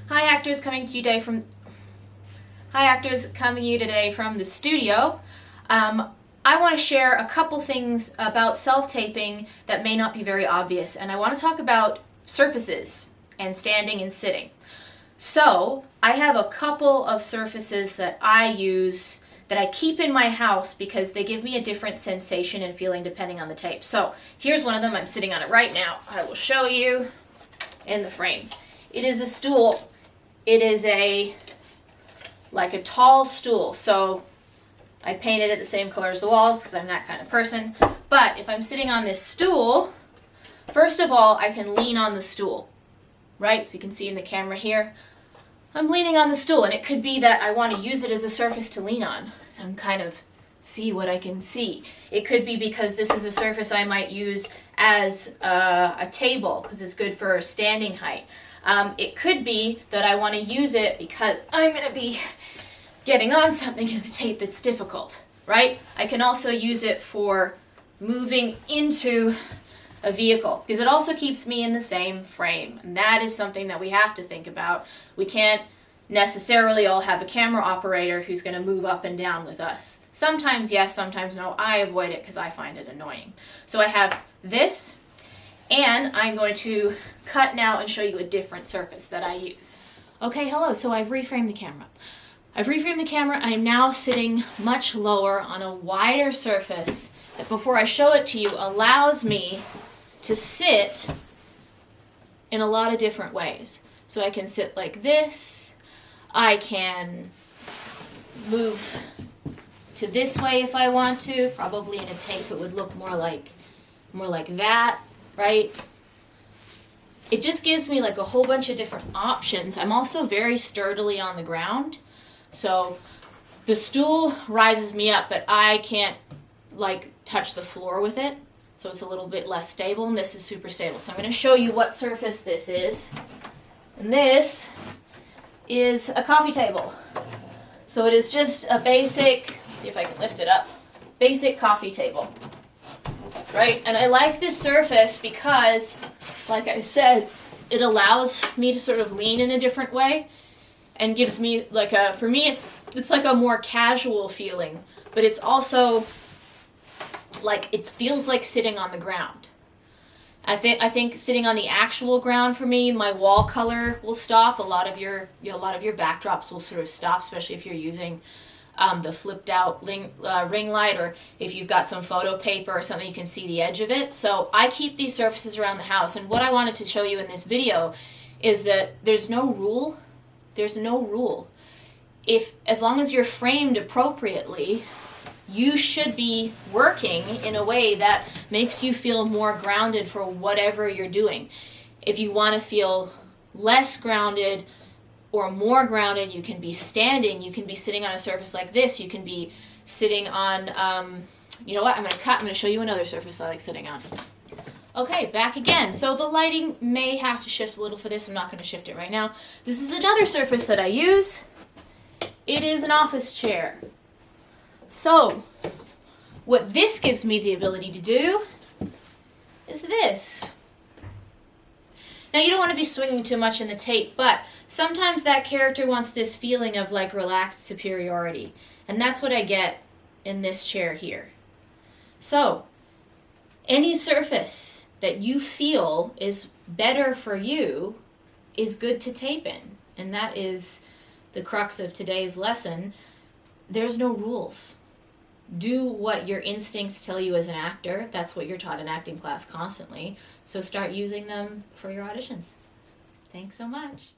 Hi actors, coming to you today from the studio. I want to share a couple things about self-taping that may not be very obvious, and I want to talk about surfaces and standing and sitting. So I have a couple of surfaces that I use that I keep in my house because they give me a different sensation and feeling depending on the tape. So here's one of them. I'm sitting on it right now. I will show you in the frame. It is a stool. It is like a tall stool. So I painted it the same color as the walls because I'm that kind of person. But if I'm sitting on this stool, first of all, I can lean on the stool, right? So you can see in the camera here, I'm leaning on the stool, and it could be that I want to use it as a surface to lean on and kind of see what I can see. It could be because this is a surface I might use as a table because it's good for standing height. It could be that I want to use it because I'm going to be getting on something in the tape that's difficult, right? I can also use it for moving into a vehicle because it also keeps me in the same frame, and that is something that we have to think about. We can't necessarily all have a camera operator who's going to move up and down with us. Sometimes yes, sometimes no. I avoid it because I find it annoying. So I have this, and I'm going to cut now and show you a different surface that I use. Okay, hello. So I've reframed the camera. I'm now sitting much lower on a wider surface that, before I show it to you, allows me to sit in a lot of different ways. So I can sit like this. I can move to this way if I want to. Probably in a tape it would look more like that, right? It just gives me like a whole bunch of different options. I'm also very sturdily on the ground. So the stool rises me up, but I can't like touch the floor with it. So it's a little bit less stable, and this is super stable. So I'm going to show you what surface this is. And this is a coffee table. So it is just a basic, see if I can lift it up, basic coffee table, right? And I like this surface because, like I said, it allows me to sort of lean in a different way and gives me like a, for me, it's like a more casual feeling, but it's also like, it feels like sitting on the ground. I think sitting on the actual ground for me, my wall color will stop. A lot of your backdrops will sort of stop, especially if you're using the flipped out ring light, or if you've got some photo paper or something, you can see the edge of it. So I keep these surfaces around the house, and what I wanted to show you in this video is that there's no rule. There's no rule. As long as you're framed appropriately, you should be working in a way that makes you feel more grounded for whatever you're doing. If you want to feel less grounded or more grounded, you can be standing, you can be sitting on a surface like this, you can be sitting on, you know what, I'm going to show you another surface I like sitting on. Okay, back again. So the lighting may have to shift a little for this. I'm not going to shift it right now. This is another surface that I use. It is an office chair. So what this gives me the ability to do is this. Now you don't want to be swinging too much in the tape, but sometimes that character wants this feeling of like relaxed superiority. And that's what I get in this chair here. So any surface that you feel is better for you is good to tape in. And that is the crux of today's lesson. There's no rules. Do what your instincts tell you as an actor. That's what you're taught in acting class constantly. So start using them for your auditions. Thanks so much.